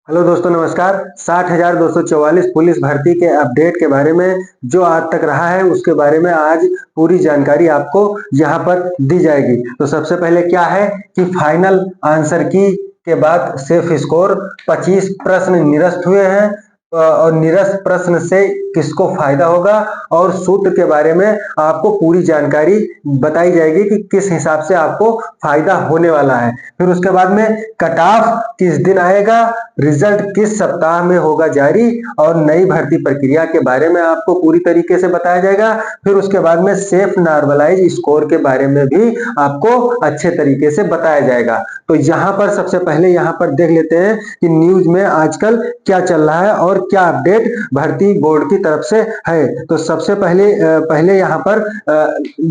Hello दोस्तों, नमस्कार। 60,244 police भर्ती के अपडेट के बारे में जो आज तक रहा है उसके बारे में आज पूरी जानकारी आपको यहाँ पर दी जाएगी। तो सबसे पहले क्या है कि फाइनल आंसर की के बाद सेफ स्कोर 25 प्रश्न निरस्त हुए हैं और निरस्त प्रश्न से किसको फायदा होगा और सूत्र के बारे में आपको पूरी जानकारी बताई जाएगी कि किस हिसाब से आपको फायदा होने वाला है। फिर उसके बाद में कट ऑफ किस दिन आएगा, रिजल्ट किस सप्ताह में होगा जारी और नई भर्ती प्रक्रिया के बारे में आपको पूरी तरीके से बताया जाएगा। फिर उसके बाद में सेफ नॉर्मलाइज स्कोर के बारे में भी आपको अच्छे तरीके से बताया जाएगा। तो यहाँ पर सबसे पहले यहाँ पर देख लेते हैं कि न्यूज में आजकल क्या चल रहा है और क्या अपडेट भर्ती बोर्ड की तरफ से है। तो सबसे पहले यहाँ पर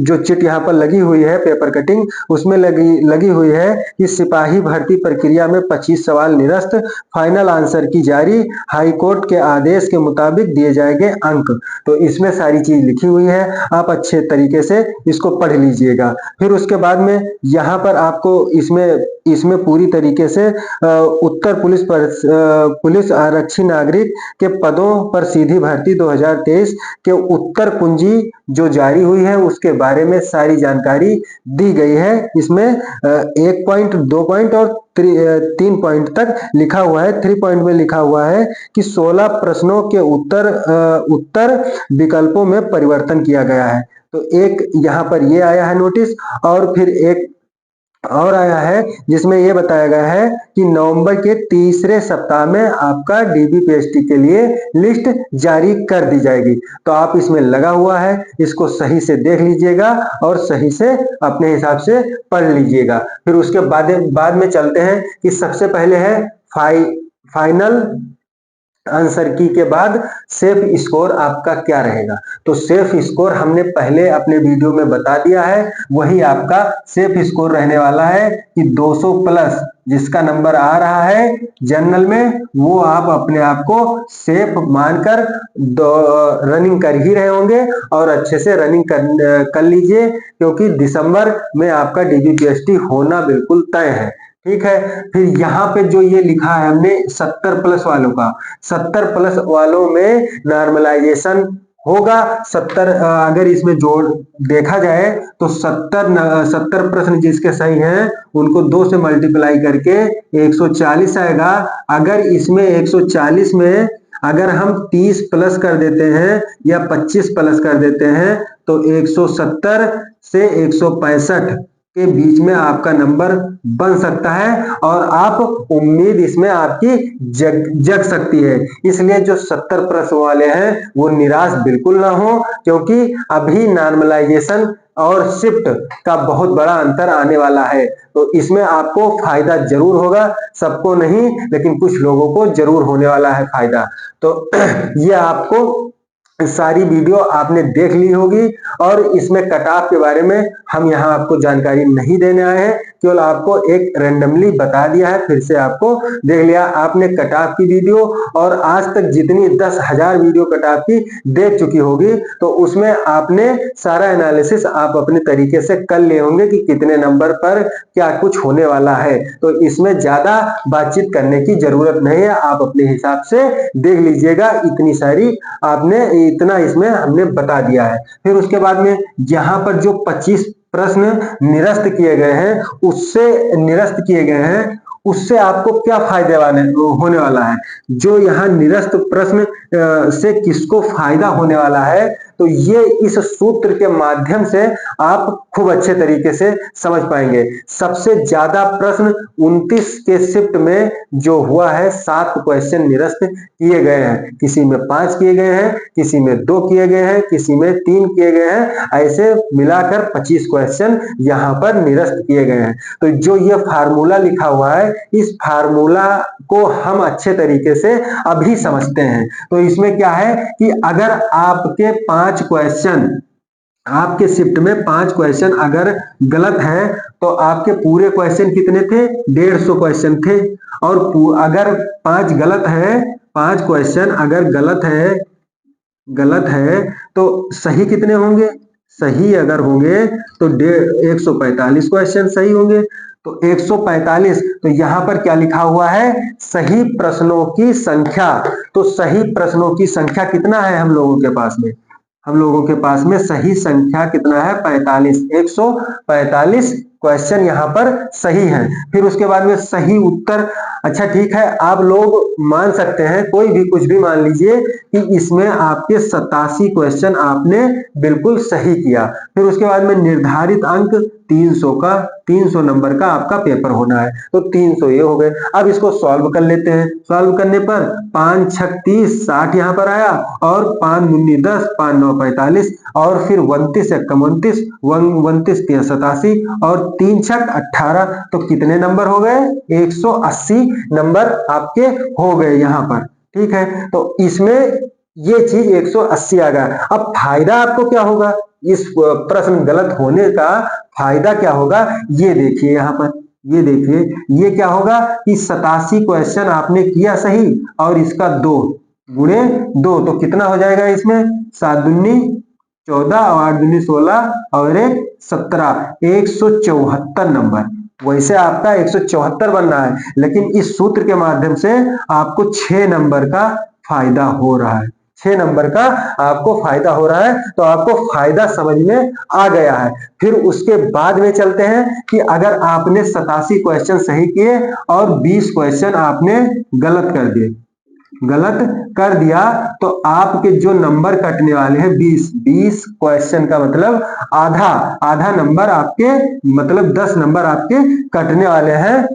जो चिट यहाँ पर लगी हुई है पेपर कटिंग, उसमें लगी हुई है कि सिपाही भर्ती प्रक्रिया में 25 सवाल निरस्त, फाइनल आंसर की जारी, हाई कोर्ट के आदेश के मुताबिक दिए जाएंगे अंक। तो इसमें सारी चीज लिखी हुई है, आप अच्छे तरीके से इसको पढ़ लीजिएगा। फिर उसके बाद में यहाँ पर आपको इसमें पूरी तरीके से उत्तर पुलिस आरक्षी नागरिक के पदों पर सीधी भर्ती 2023 के उत्तर कुंजी जो जारी हुई है उसके बारे में सारी जानकारी दी गई है। इसमें 1 पॉइंट, 2 पॉइंट और 3 पॉइंट तक लिखा हुआ है। 3 पॉइंट में लिखा हुआ है कि 16 प्रश्नों के उत्तर विकल्पों में परिवर्तन किया गया है। तो एक यहाँ पर ये आया है नोटिस, और फिर एक और आया है जिसमें यह बताया गया है कि नवंबर के तीसरे सप्ताह में आपका डीबीपीएसटी के लिए लिस्ट जारी कर दी जाएगी। तो आप इसमें लगा हुआ है, इसको सही से देख लीजिएगा और सही से अपने हिसाब से पढ़ लीजिएगा। फिर उसके बाद में चलते हैं कि सबसे पहले है फाइनल आंसर की के बाद सेफ स्कोर आपका क्या रहेगा। तो सेफ स्कोर हमने पहले अपने वीडियो में बता दिया है, वही आपका सेफ स्कोर रहने वाला है कि 200 प्लस जिसका नंबर आ रहा है जनरल में, वो आप अपने आप को सेफ मानकर रनिंग कर ही रहे होंगे और अच्छे से रनिंग कर लीजिए, क्योंकि दिसंबर में आपका डीबीपीएसटी होना बिल्कुल तय है। ठीक है। फिर यहाँ पे जो ये लिखा है हमने 70 प्लस वालों का, 70 प्लस वालों में नॉर्मलाइजेशन होगा। 70 अगर इसमें जोड़ देखा जाए तो 70 प्रश्न जिसके सही हैं उनको 2 से मल्टीप्लाई करके 140 आएगा। अगर इसमें 140 में अगर हम 30 प्लस कर देते हैं या 25 प्लस कर देते हैं तो 170 से 165 के बीच में आपका नंबर बन सकता है और आप उम्मीद इसमें आपकी जग सकती है। इसलिए जो 70 प्रश्न वाले हैं वो निराश बिल्कुल ना हो, क्योंकि अभी नॉर्मलाइजेशन और शिफ्ट का बहुत बड़ा अंतर आने वाला है। तो इसमें आपको फायदा जरूर होगा, सबको नहीं लेकिन कुछ लोगों को जरूर होने वाला है फायदा। तो ये आपको सारी वीडियो आपने देख ली होगी और इसमें कट ऑफ के बारे में हम यहाँ आपको जानकारी नहीं देने आए हैं, केवल आपको एक रैंडमली बता दिया है। फिर से आपको देख लिया आपने कट ऑफ की वीडियो, और आज तक जितनी 10,000 वीडियो कट ऑफ की देख चुकी होगी तो उसमें आपने सारा एनालिसिस आप अपने तरीके से कर लिए होंगे कि कितने नंबर पर क्या कुछ होने वाला है। तो इसमें ज्यादा बातचीत करने की जरूरत नहीं है, आप अपने हिसाब से देख लीजिएगा। इतना इसमें हमने बता दिया है। फिर उसके बाद में यहाँ पर जो 25 प्रश्न निरस्त किए गए हैं उससे आपको क्या फायदे होने वाला है। जो यहाँ निरस्त प्रश्न से किसको फायदा होने वाला है, तो ये इस सूत्र के माध्यम से आप खूब अच्छे तरीके से समझ पाएंगे। सबसे ज्यादा प्रश्न 29 के शिफ्ट में जो हुआ है 7 क्वेश्चन निरस्त किए गए हैं, किसी में 5 किए गए हैं, किसी में 2 किए गए हैं, किसी में 3 किए गए हैं, ऐसे मिलाकर 25 क्वेश्चन यहाँ पर निरस्त किए गए हैं। तो जो ये फार्मूला लिखा हुआ है, इस फार्मूला को हम अच्छे तरीके से अभी समझते हैं। तो इसमें क्या है कि अगर आपके 5 क्वेश्चन, आपके शिफ्ट में 5 क्वेश्चन अगर गलत है तो आपके पूरे क्वेश्चन कितने थे? 150 क्वेश्चन थे। और अगर 5 गलत है, 5 क्वेश्चन अगर गलत है तो सही कितने होंगे? सही अगर होंगे तो 145 क्वेश्चन सही होंगे। तो 145, तो यहां पर क्या लिखा हुआ है? सही प्रश्नों की संख्या। तो सही प्रश्नों की संख्या कितना है हम लोगों के पास में? हम लोगों के पास में सही संख्या कितना है? 45। 145 क्वेश्चन यहाँ पर सही है। फिर उसके बाद में सही उत्तर, अच्छा ठीक है, आप लोग मान सकते हैं, कोई भी कुछ भी मान लीजिए कि इसमें आपके 87 क्वेश्चन आपने बिल्कुल सही किया। फिर उसके बाद में निर्धारित अंक 300 का, 300 नंबर का आपका पेपर होना है। तो 300 ये हो गए। अब इसको सॉल्व कर लेते हैं। सॉल्व करने पर 5 6 30, 60 यहाँ पर आया, और 5 दूनी 10, 5 9 45, और फिर 29 1 29, 29 3 87, और 3 6 18। तो कितने नंबर हो गए? 180 नंबर आपके हो गए यहाँ पर। ठीक है, तो इसमें ये चीज 180 आ गया। अब फायदा आपको क्या होगा? इस प्रश्न गलत होने का फायदा क्या होगा? ये देखिए यहाँ पर, ये देखिए, ये क्या होगा कि 87 क्वेश्चन आपने किया सही, और इसका 2 गुणे 2, तो कितना हो जाएगा इसमें? 7 दूनी 14, और 8 दूनी 16, और 1 17, 174 नंबर। वैसे आपका 174 बन रहा है, लेकिन इस सूत्र के माध्यम से आपको 6 नंबर का फायदा हो रहा है। 6 नंबर का आपको फायदा हो रहा है। तो आपको फायदा समझ में आ गया है। फिर उसके बाद में चलते हैं कि अगर आपने 87 क्वेश्चन सही किए और 20 क्वेश्चन आपने गलत कर दिए, गलत कर दिया, तो आपके जो नंबर कटने वाले हैं 20 क्वेश्चन का मतलब आधा आधा नंबर आपके, मतलब 10 नंबर आपके कटने वाले हैं,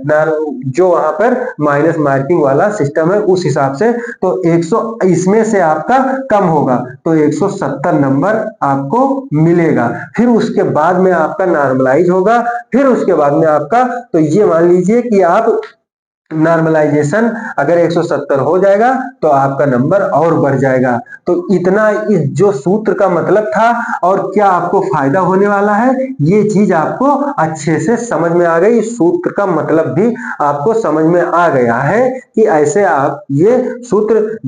जो वहां पर माइनस मार्किंग वाला सिस्टम है उस हिसाब से। तो 100 इसमें से आपका कम होगा, तो 170 नंबर आपको मिलेगा। फिर उसके बाद में आपका नॉर्मलाइज होगा। फिर उसके बाद में आपका, तो ये मान लीजिए कि आप नॉर्मलाइजेशन अगर 170 हो जाएगा तो आपका नंबर और बढ़ जाएगा। तो इतना इस जो सूत्र का मतलब था और क्या आपको फायदा होने वाला है, ये चीज आपको अच्छे से समझ में आ गई। इस सूत्र का मतलब भी आपको समझ में आ गया है कि ऐसे आप ये सूत्र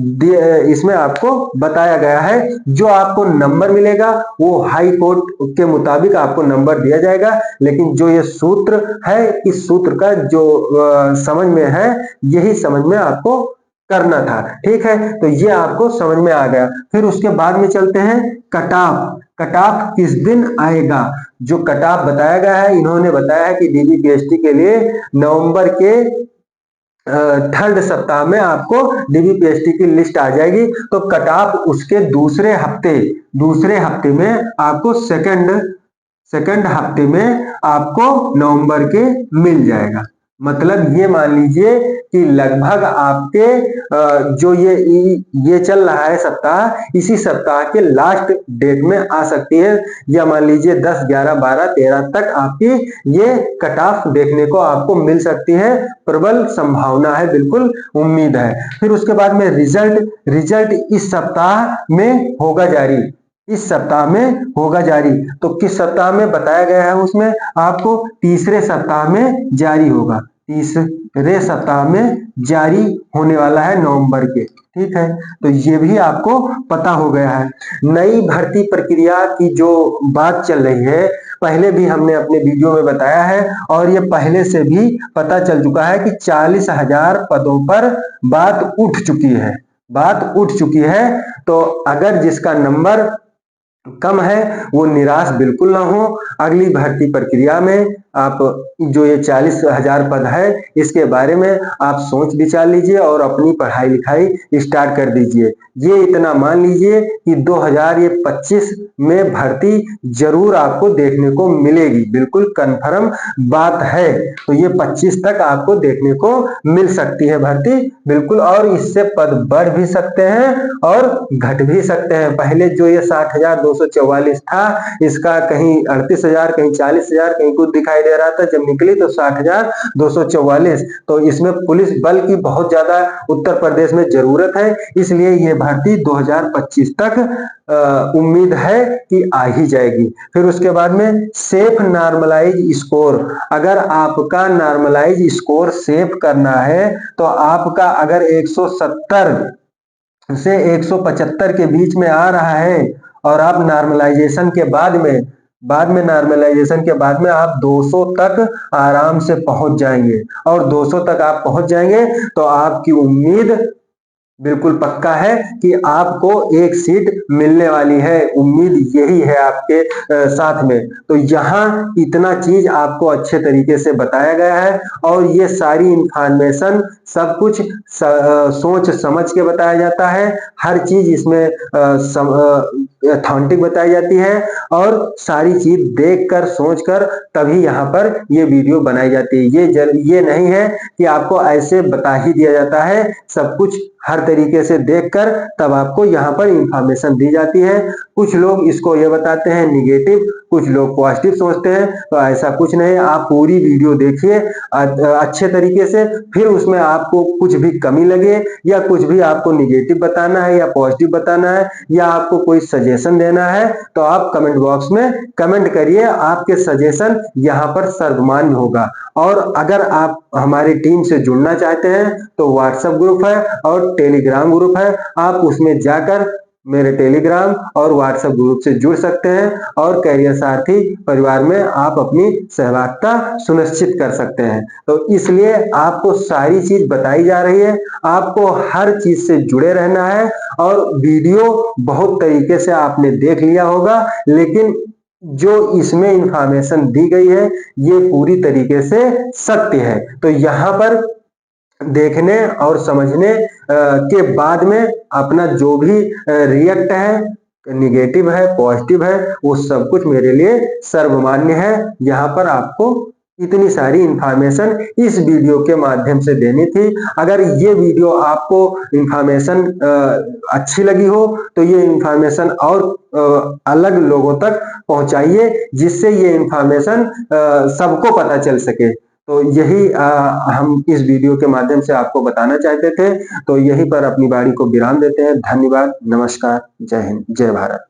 इसमें आपको बताया गया है। जो आपको नंबर मिलेगा वो हाई कोर्ट के मुताबिक आपको नंबर दिया जाएगा, लेकिन जो ये सूत्र है, इस सूत्र का जो समझ में है, यही समझ में आपको करना था। ठीक है, तो ये आपको समझ में आ गया। फिर उसके बाद में चलते हैं कट ऑफ। कट ऑफ किस दिन आएगा? जो कट ऑफ बताया गया है, इन्होंने बताया है कि डीबीपीएसटी के लिए नवंबर के 3rd सप्ताह में आपको डीबीपीएसटी की लिस्ट आ जाएगी। तो कट ऑफ उसके दूसरे हफ्ते में आपको सेकंड हफ्ते में आपको नवंबर के मिल जाएगा। मतलब ये मान लीजिए कि लगभग आपके जो ये चल रहा है सप्ताह, इसी सप्ताह के लास्ट डेट में आ सकती है, या मान लीजिए 10 11 12 13 तक आपकी ये कट ऑफ देखने को आपको मिल सकती है। प्रबल संभावना है, बिल्कुल उम्मीद है। फिर उसके बाद में रिजल्ट इस सप्ताह में होगा जारी। इस सप्ताह में होगा जारी। तो किस सप्ताह में बताया गया है? उसमें आपको तीसरे सप्ताह में जारी होगा। तीसरे सप्ताह में जारी होने वाला है नवंबर के। ठीक है, तो ये भी आपको पता हो गया है। नई भर्ती प्रक्रिया की जो बात चल रही है, पहले भी हमने अपने वीडियो में बताया है, और ये पहले से भी पता चल चुका है कि 40,000 पदों पर बात उठ चुकी है। तो अगर जिसका नंबर कम है वो निराश बिल्कुल ना हो। अगली भर्ती प्रक्रिया में आप जो ये 40,000 पद है, इसके बारे में आप सोच विचार लीजिए और अपनी पढ़ाई लिखाई स्टार्ट कर दीजिए। ये इतना मान लीजिए कि 2025 में भर्ती जरूर आपको देखने को मिलेगी, बिल्कुल कंफर्म बात है। तो ये 25 तक आपको देखने को मिल सकती है भर्ती, बिल्कुल। और इससे पद बढ़ भी सकते हैं और घट भी सकते हैं। पहले जो ये 60,244 था, इसका कहीं 38,000, कहीं 40,000, कहीं कुछ दिखाई दे रहा था। जब निकली तो 60,244। तो इसमें पुलिस बल की बहुत ज्यादा उत्तर प्रदेश में जरूरत है, इसलिए ये भर्ती 2025 तक उम्मीद है कि आ ही जाएगी। फिर उसके बाद में सेफ नॉर्मलाइज स्कोर। अगर आपका नॉर्मलाइज स्कोर सेव करना है, तो आपका अगर 170 से 175 के बीच में आ रहा है और आप नॉर्मलाइजेशन के बाद में आप 200 तक आराम से पहुंच जाएंगे। और 200 तक आप पहुंच जाएंगे तो आपकी उम्मीद बिल्कुल पक्का है कि आपको एक सीट मिलने वाली है। उम्मीद यही है आपके साथ में। तो यहाँ इतना चीज आपको अच्छे तरीके से बताया गया है और ये सारी इंफॉर्मेशन सब कुछ सोच समझ के बताया जाता है। हर चीज इसमें ऑथेंटिक बताई जाती है और सारी चीज देखकर सोचकर तभी यहाँ पर ये वीडियो बनाई जाती है। ये नहीं है कि आपको ऐसे बता ही दिया जाता है, सब कुछ हर तरीके से देखकर तब आपको यहाँ पर इंफॉर्मेशन दी जाती है। कुछ लोग इसको ये बताते हैं निगेटिव, कुछ लोग पॉजिटिव सोचते हैं, तो ऐसा कुछ नहीं। आप पूरी वीडियो देखिए अच्छे तरीके से, फिर उसमें आपको कुछ भी कमी लगे या कुछ भी आपको निगेटिव बताना है या पॉजिटिव बताना है या आपको कोई सजेशन देना है तो आप कमेंट बॉक्स में कमेंट करिए। आपके सजेशन यहाँ पर सर्वमान्य होगा। और अगर आप हमारी टीम से जुड़ना चाहते हैं तो व्हाट्सएप ग्रुप है और टेलीग्राम ग्रुप है, आप उसमें जाकर मेरे टेलीग्राम और व्हाट्सएप ग्रुप से जुड़ सकते हैं और कैरियर सारथी परिवार में आप अपनी सहभागिता सुनिश्चित कर सकते हैं। तो इसलिए आपको सारी चीज बताई जा रही है, आपको हर चीज से जुड़े रहना है। और वीडियो बहुत तरीके से आपने देख लिया होगा, लेकिन जो इसमें इंफॉर्मेशन दी गई है ये पूरी तरीके से सत्य है। तो यहाँ पर देखने और समझने के बाद में अपना जो भी रिएक्ट है, निगेटिव है, पॉजिटिव है, वो सब कुछ मेरे लिए सर्वमान्य है। यहाँ पर आपको इतनी सारी इंफॉर्मेशन इस वीडियो के माध्यम से देनी थी। अगर ये वीडियो आपको इंफॉर्मेशन अच्छी लगी हो तो ये इंफॉर्मेशन और अलग लोगों तक पहुंचाइए, जिससे ये इंफॉर्मेशन सबको पता चल सके। तो यही हम इस वीडियो के माध्यम से आपको बताना चाहते थे। तो यहीं पर अपनी वाणी को विराम देते हैं। धन्यवाद, नमस्कार, जय हिंद, जय भारत।